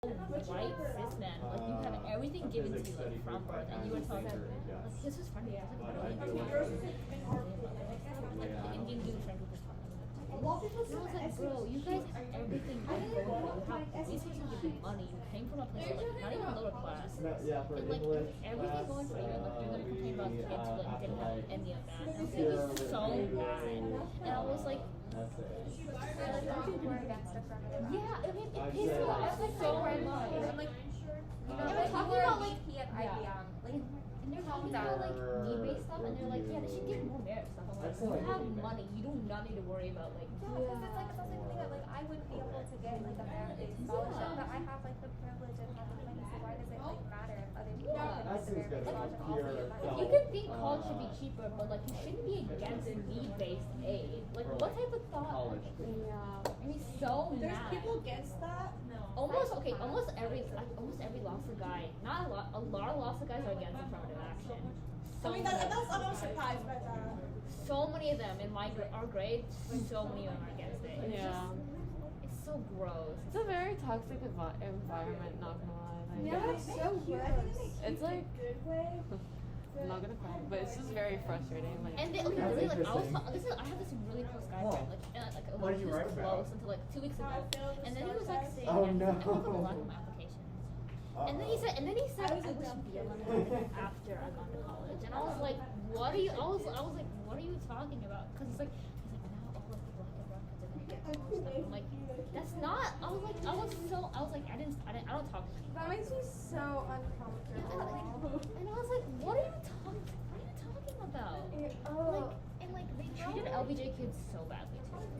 white cis man, like you have everything given to you like from birth, and you were telling them like this was funny. I was like, what are you like Indian dude friend group was talking about. And I was like, bro, you guys have everything going for you. You have resources, you have money. You came from a place like not even lower class, and like everything going for you. And like you're gonna complain about kids who like didn't have any of that. And it was so bad, and I was like. That's it. Yeah, I mean, it pissed me off so much. I'm like, And we're talking about like, and they're talking about like need-based stuff, and they're like, yeah, they should give more merit stuff. I'm like, you have money, you do not need to worry about like. because it's like it's also something that like I wouldn't be able to get like a merit-based scholarship, but I have like the privilege of having money. So why does it like matter if other people can get the merit-based scholarship also get money? You can think college should be cheaper, but like you shouldn't be against need-based aid. Like what type of thought? Yeah. I mean, so There's mad. people against that. Almost almost every Lhasa guy, not a lot of Lhasa guys are against affirmative action. I mean, I'm not surprised by that. So many of them in our grade, so many of them are against it. It's Yeah. it's so gross. It's a very toxic environment, not gonna lie. Like, Yeah, it's so gross. It's like, good way. I'm not gonna cry, but it's just very frustrating. Like, And they, okay, really, like I have this really close guy friend, What did you he was write about? close until like 2 weeks ago, and then he was like saying, Oh, yeah, no. I look at a lot of my applications. And then he said, I wish to be alone after I got to college. And I was like, what are you? I was like, what are you talking about? Because he's like now all like black and brown kids are gonna get college stuff. I'm like, that's not. I was like, I don't talk to people. That makes me so uncomfortable. And I was like, what are you talking about? Oh. Like, and like they treated LBJ kids so badly too.